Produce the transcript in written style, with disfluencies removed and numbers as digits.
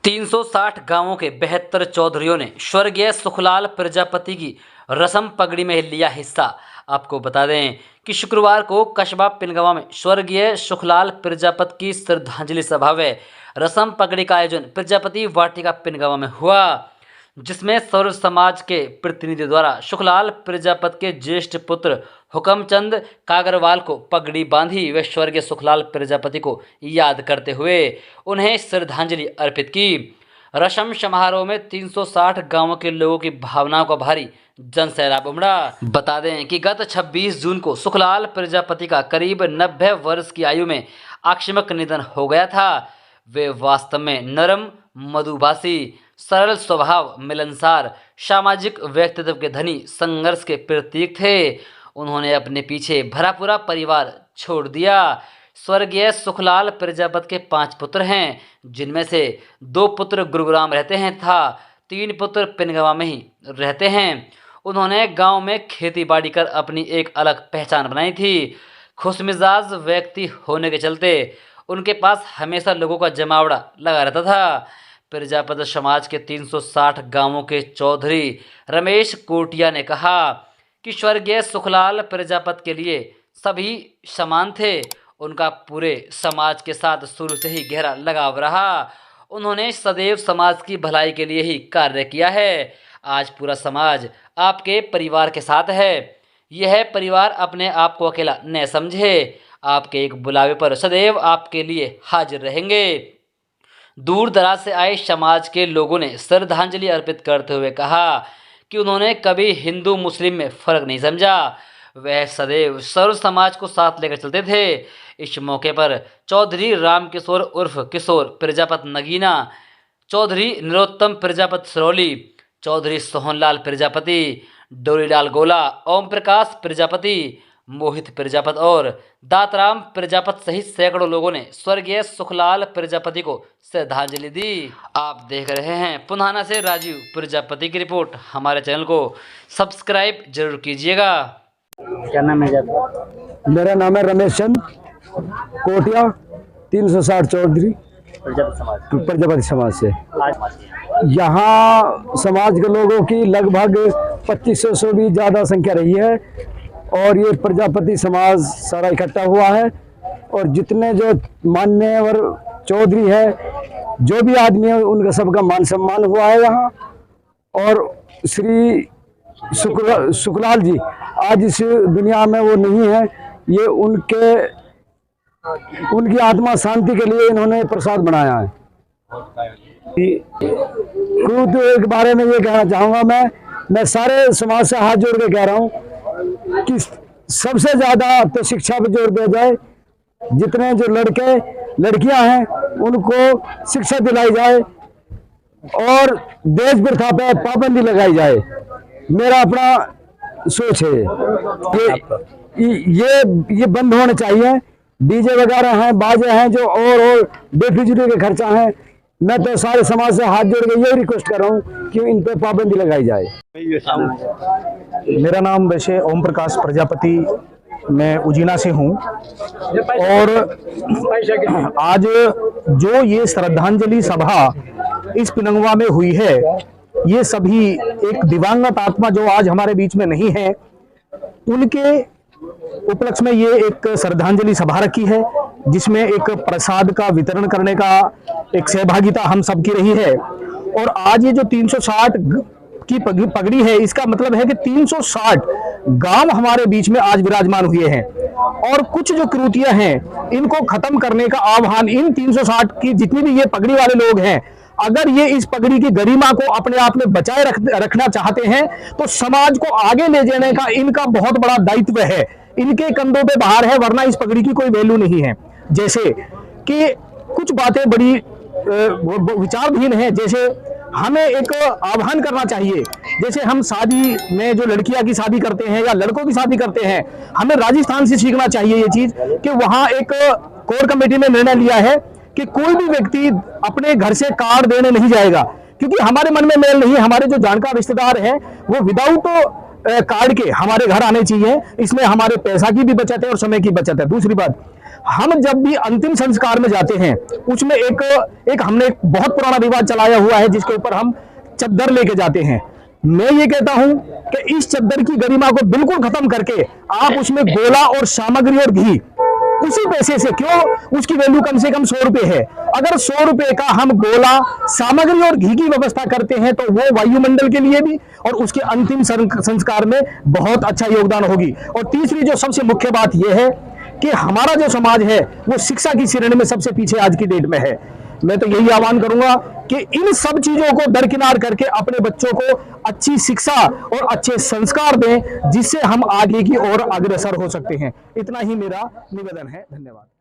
360 गांवों के 72 चौधरियों ने स्वर्गीय सुखलाल प्रजापति की रस्म पगड़ी में लिया हिस्सा। आपको बता दें कि शुक्रवार को कस्बा पिनगवां में स्वर्गीय सुखलाल प्रजापति की श्रद्धांजलि सभा व रस्म पगड़ी का आयोजन प्रजापति वाटिका पिनगवां में हुआ, जिसमें सर्व समाज के प्रतिनिधियों द्वारा सुखलाल प्रजापति के ज्येष्ठ पुत्र हुकमचंद कागरवाल को पगड़ी बांधी व स्वर्गीय सुखलाल प्रजापति को याद करते हुए उन्हें श्रद्धांजलि अर्पित की। रस्म समारोह में 360 गांवों के लोगों की भावनाओं का भारी जनसैलाब उमड़ा। बता दें कि गत 26 जून को सुखलाल प्रजापति का करीब 90 वर्ष की आयु में आकस्मिक निधन हो गया था। वे वास्तव में नरम, मधुभाषी, सरल स्वभाव, मिलनसार, सामाजिक व्यक्तित्व के धनी, संघर्ष के प्रतीक थे। उन्होंने अपने पीछे भरा पूरा परिवार छोड़ दिया। स्वर्गीय सुखलाल प्रजापति के 5 पुत्र हैं, जिनमें से 2 पुत्र गुरुग्राम रहते हैं तथा 3 पुत्र पिनगवां में ही रहते हैं। उन्होंने गांव में खेती बाड़ी कर अपनी एक अलग पहचान बनाई थी। खुशमिजाज व्यक्ति होने के चलते उनके पास हमेशा लोगों का जमावड़ा लगा रहता था। प्रजापति समाज के 360 गांवों के चौधरी रमेश कोटिया ने कहा कि स्वर्गीय सुखलाल प्रजापति के लिए सभी समान थे। उनका पूरे समाज के साथ शुरू से ही गहरा लगाव रहा। उन्होंने सदैव समाज की भलाई के लिए ही कार्य किया है। आज पूरा समाज आपके परिवार के साथ है। यह परिवार अपने आप को अकेला न समझे। आपके एक बुलावे पर सदैव आपके लिए हाजिर रहेंगे। दूर दराज से आए समाज के लोगों ने श्रद्धांजलि अर्पित करते हुए कहा कि उन्होंने कभी हिंदू मुस्लिम में फर्क नहीं समझा। वह सदैव सर्व समाज को साथ लेकर चलते थे। इस मौके पर चौधरी रामकिशोर उर्फ किशोर प्रजापति नगीना, चौधरी नरोत्तम प्रजापति सरौली, चौधरी सोहनलाल प्रजापति, डोरीलाल गोला, ओम प्रकाश प्रजापति, मोहित प्रजापति और दातराम प्रजापति सहित सैकड़ों लोगों ने स्वर्गीय सुखलाल प्रजापति को श्रद्धांजलि दी। आप देख रहे हैं पुन्हाना से राजीव प्रजापति की रिपोर्ट। हमारे चैनल को सब्सक्राइब जरूर कीजिएगा। क्या नाम है आपका? मेरा नाम है रमेश चंद कोटिया, 360 चौधरी प्रजापति समाज से। यहाँ समाज के लोगों की लगभग 2500 से भी ज़्यादा संख्या रही है और ये प्रजापति समाज सारा इकट्ठा हुआ है। और जितने जो मान्यवर चौधरी है, जो भी आदमी है, उनका सबका मान सम्मान हुआ है यहाँ। और श्री सुखलाल जी आज इस दुनिया में वो नहीं है। ये उनकी आत्मा शांति के लिए इन्होंने प्रसाद बनाया है। खुद के बारे में ये कहना चाहूँगा, मैं सारे समाज से हाथ जोड़ के कह रहा हूँ कि सबसे ज़्यादा तो शिक्षा पर जोर दिया जाए। जितने जो लड़के लड़कियां हैं उनको शिक्षा दिलाई जाए और देश प्रथा पर पाबंदी लगाई जाए। मेरा अपना सोच है ये बंद होने चाहिए। डीजे वगैरह हैं, बाजे हैं, जो और बेफिजूली के खर्चा हैं। मैं तो सारे समाज से हाथ जोड़ के यही रिक्वेस्ट कर रहा हूँ कि इन पे पाबंदी लगाई जाए। मेरा नाम वैसे ओम प्रकाश प्रजापति, मैं उजीना से हूँ। और आज जो ये श्रद्धांजलि सभा इस पिनगवां में हुई है, ये सभी एक दिवंगत आत्मा जो आज हमारे बीच में नहीं है, उनके उपलक्ष्य में ये एक श्रद्धांजलि सभा रखी है, जिसमें एक प्रसाद का वितरण करने का एक सहभागिता हम सबकी रही है। और आज ये जो 360 की पगड़ी है, इसका मतलब है कि 360 गांव हमारे बीच में आज विराजमान हुए हैं। और कुछ जो कुरीतियां हैं, इनको खत्म करने का आह्वान इन 360 की जितनी भी ये पगड़ी वाले लोग हैं, अगर ये इस पगड़ी की गरिमा को अपने आप में बचाए रखना चाहते हैं, तो समाज को आगे ले जाने का इनका बहुत बड़ा दायित्व है। इनके कंधों पे भार है, वरना इस पगड़ी की कोई वैल्यू नहीं है। जैसे कि कुछ बातें बड़ी विचारहीन है। जैसे हमें एक आह्वान करना चाहिए, जैसे हम शादी में जो लड़कियां की शादी करते हैं या लड़कों की शादी करते हैं, हमें राजस्थान से सीखना चाहिए ये चीज कि वहां एक कोर कमेटी ने निर्णय लिया है कि कोई भी व्यक्ति अपने घर से कार्ड देने नहीं जाएगा, क्योंकि हमारे मन में मेल नहीं। हमारे जो जानकार रिश्तेदार हैं वो विदाउट कार्ड के हमारे घर आने चाहिए। इसमें हमारे पैसा की भी बचत है और समय की बचत है। दूसरी बात, हम जब भी अंतिम संस्कार में जाते हैं उसमें एक हमने एक बहुत पुराना रिवाज चलाया हुआ है जिसके ऊपर हम चद्दर लेके जाते हैं। मैं ये कहता हूं कि इस चद्दर की गरिमा को बिल्कुल खत्म करके आप उसमें गोला और सामग्री और घी उसी पैसे से, क्यों, उसकी वैल्यू कम से कम 100 रुपए है, अगर 100 रुपए का हम गोला सामग्री और घी की व्यवस्था करते हैं तो वो वायुमंडल के लिए भी और उसके अंतिम संस्कार में बहुत अच्छा योगदान होगी। और तीसरी जो सबसे मुख्य बात यह है कि हमारा जो समाज है वो शिक्षा की श्रेणी में सबसे पीछे आज की डेट में है। मैं तो यही आह्वान करूंगा कि इन सब चीजों को दरकिनार करके अपने बच्चों को अच्छी शिक्षा और अच्छे संस्कार दें जिससे हम आगे की ओर अग्रसर हो सकते हैं। इतना ही मेरा निवेदन है। धन्यवाद।